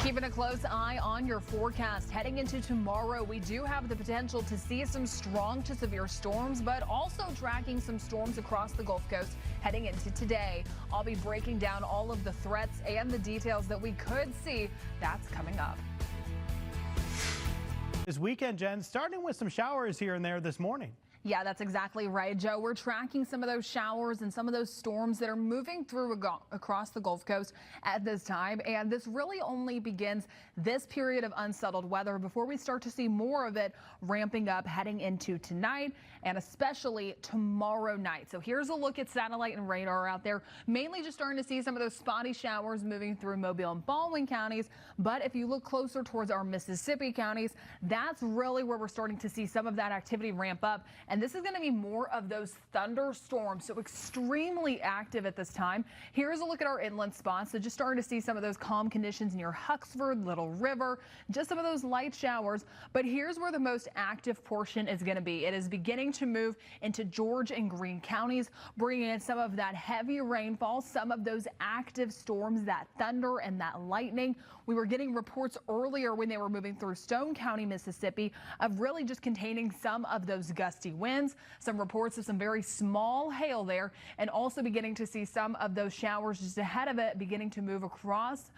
Keeping a close eye on your forecast heading into tomorrow, we do have the potential to see some strong to severe storms, but also tracking some storms across the Gulf Coast heading into today. I'll be breaking down all of the threats and the details that we could see. That's coming up. This weekend, Jen, starting with some showers here and there this morning. Yeah, that's exactly right, Joe. We're tracking some of those showers and some of those storms that are moving through across the Gulf Coast at this time. And this really only begins this period of unsettled weather before we start to see more of it ramping up heading into tonight and especially tomorrow night. So here's a look at satellite and radar out there. Mainly just starting to see some of those spotty showers moving through Mobile and Baldwin counties. But if you look closer towards our Mississippi counties, that's really where we're starting to see some of that activity ramp up. And this is going to be more of those thunderstorms, so extremely active at this time. Here's a look at our inland spots. So just starting to see some of those calm conditions near Huxford, Little River, just some of those light showers. But here's where the most active portion is going to be. It is beginning to move into George and Greene counties, bringing in some of that heavy rainfall, some of those active storms, that thunder and that lightning. We were getting reports earlier when they were moving through Stone County, Mississippi, of really just containing some of those gusty winds. Some reports of some very small hail there, and also beginning to see some of those showers just ahead of it beginning to move across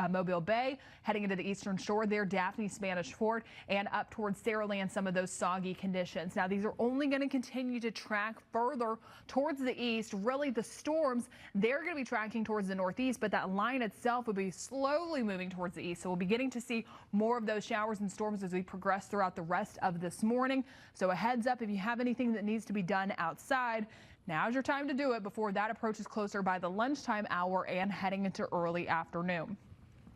Mobile Bay, heading into the eastern shore there, Daphne, Spanish Fort, and up towards Saraland, some of those soggy conditions. Now, these are only going to continue to track further towards the east. Really, the storms, they're going to be tracking towards the northeast, but that line itself will be slowly moving towards the east. So we'll be getting to see more of those showers and storms as we progress throughout the rest of this morning. So a heads up, if you have anything that needs to be done outside, now's your time to do it before that approaches closer by the lunchtime hour and heading into early afternoon.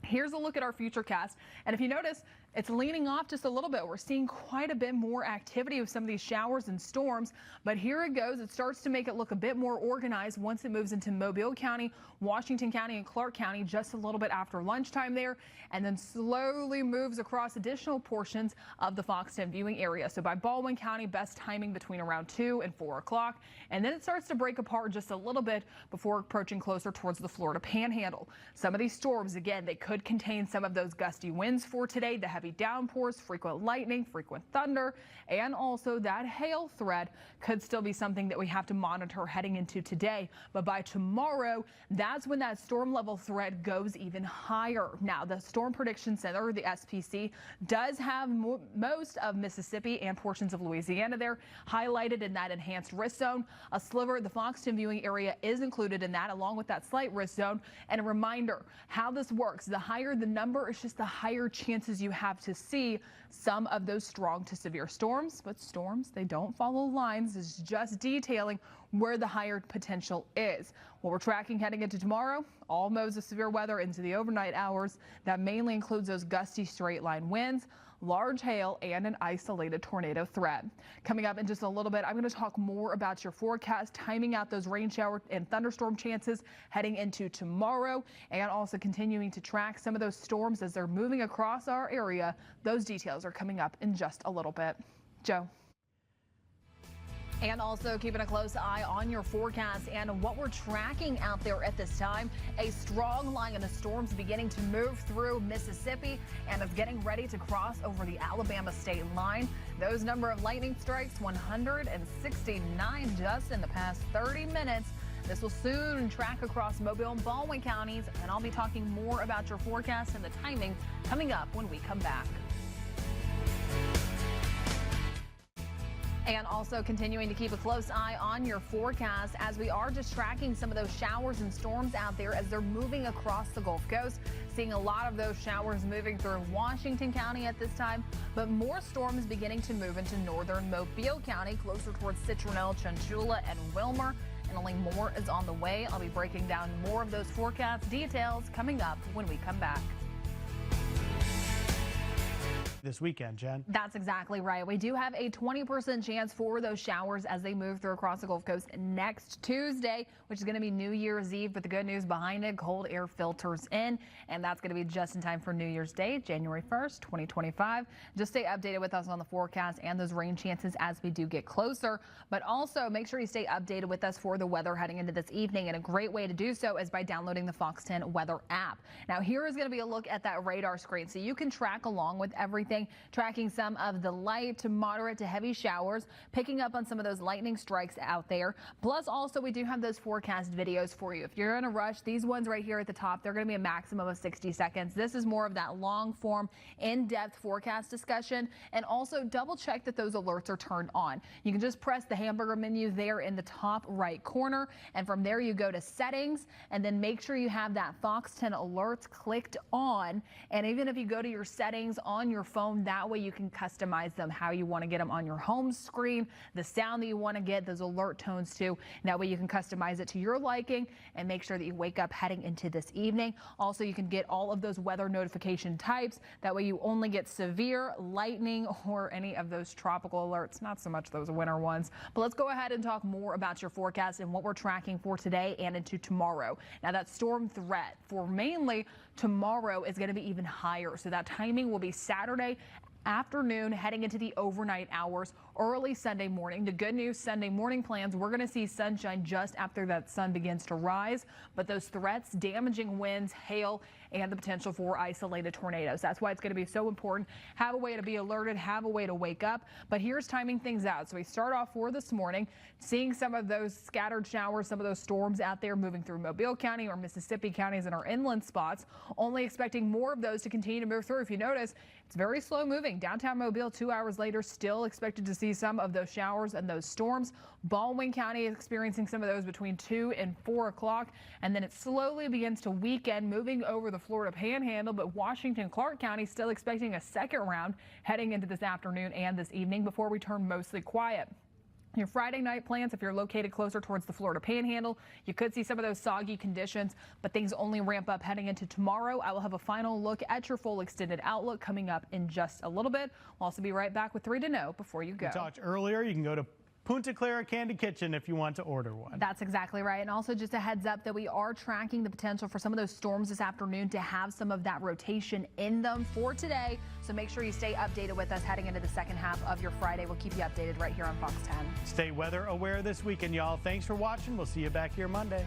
Here's a look at our futurecast, and if you notice, it's leaning off just a little bit. We're seeing quite a bit more activity with some of these showers and storms, but here it goes. It starts to make it look a bit more organized once it moves into Mobile County, Washington County, and Clark County just a little bit after lunchtime there, and then slowly moves across additional portions of the Fox 10 viewing area. So by Baldwin County, best timing between around 2 and 4 o'clock, and then it starts to break apart just a little bit before approaching closer towards the Florida Panhandle. Some of these storms, again, they could contain some of those gusty winds for today, the heavy downpours, frequent lightning, frequent thunder, and also that hail threat could still be something that we have to monitor heading into today. But by tomorrow, that's when that storm level threat goes even higher. Now, the Storm Prediction Center, the SPC, does have most of Mississippi and portions of Louisiana there highlighted in that enhanced risk zone. A sliver, the Fox 10 viewing area, is included in that, along with that slight risk zone. And a reminder how this works: the higher the number, it's just the higher chances you have to see some of those strong to severe storms. But storms, they don't follow lines. It's just detailing where the higher potential is. What we're tracking heading into tomorrow, all modes of severe weather into the overnight hours. That mainly includes those gusty straight line winds, large hail, and an isolated tornado threat. Coming up in just a little bit, I'm going to talk more about your forecast, timing out those rain shower and thunderstorm chances heading into tomorrow, and also continuing to track some of those storms as they're moving across our area. Those details are coming up in just a little bit. Joe. And also keeping a close eye on your forecast and what we're tracking out there at this time. A strong line of the storms beginning to move through Mississippi and is getting ready to cross over the Alabama state line. Those number of lightning strikes, 169 just in the past 30 minutes. This will soon track across Mobile and Baldwin counties, and I'll be talking more about your forecast and the timing coming up when we come back. And also continuing to keep a close eye on your forecast as we are just tracking some of those showers and storms out there as they're moving across the Gulf Coast. Seeing a lot of those showers moving through Washington County at this time, but more storms beginning to move into northern Mobile County, closer towards Citronelle, Chunchula, and Wilmer. And only more is on the way. I'll be breaking down more of those forecast details coming up when we come back. this weekend, Jen. That's exactly right. We do have a 20% chance for those showers as they move through across the Gulf Coast next Tuesday, which is going to be New Year's Eve. But the good news behind it, cold air filters in, and that's going to be just in time for New Year's Day, January 1st, 2025. Just stay updated with us on the forecast and those rain chances as we do get closer. But also make sure you stay updated with us for the weather heading into this evening. And a great way to do so is by downloading the Fox 10 weather app. Now, here is going to be a look at that radar screen so you can track along with everything, tracking some of the light to moderate to heavy showers, picking up on some of those lightning strikes out there. Plus, also, we do have those forecast videos for you. If you're in a rush, these ones right here at the top, they're going to be a maximum of 60 seconds. This is more of that long form, in-depth forecast discussion. And also double check that those alerts are turned on. You can just press the hamburger menu there in the top right corner. And from there, you go to settings and then make sure you have that Fox 10 alerts clicked on. And even if you go to your settings on your phone, that way you can customize them how you want to get them on your home screen, the sound that you want to get, those alert tones too. And that way you can customize it to your liking and make sure that you wake up heading into this evening. Also, you can get all of those weather notification types. That way you only get severe, lightning, or any of those tropical alerts, not so much those winter ones. But let's go ahead and talk more about your forecast and what we're tracking for today and into tomorrow. Now, that storm threat for mainly tomorrow is going to be even higher. So that timing will be Saturday afternoon heading into the overnight hours, early Sunday morning. The good news, Sunday morning plans, we're going to see sunshine just after that sun begins to rise. But those threats, damaging winds, hail, and the potential for isolated tornadoes. That's why it's going to be so important. Have a way to be alerted, have a way to wake up. But here's timing things out. So we start off for this morning, seeing some of those scattered showers, some of those storms out there moving through Mobile County or Mississippi counties in our inland spots. Only expecting more of those to continue to move through. If you notice, it's very slow moving. Downtown Mobile, 2 hours later, still expected to see some of those showers and those storms. Baldwin County is experiencing some of those between 2 and 4 o'clock. And then it slowly begins to weaken, moving over the Florida Panhandle. But Washington, Clark County still expecting a second round heading into this afternoon and this evening before we turn mostly quiet. Your Friday night plans, if you're located closer towards the Florida Panhandle, you could see some of those soggy conditions, but things only ramp up heading into tomorrow. I will have a final look at your full extended outlook coming up in just a little bit. We'll also be right back with 3 to know before you go. We talked earlier, you can go to Punta Clara Candy Kitchen if you want to order one. That's exactly right. And also just a heads up that we are tracking the potential for some of those storms this afternoon to have some of that rotation in them for today. So make sure you stay updated with us heading into the second half of your Friday. We'll keep you updated right here on Fox 10. Stay weather aware this weekend, y'all. Thanks for watching. We'll see you back here Monday.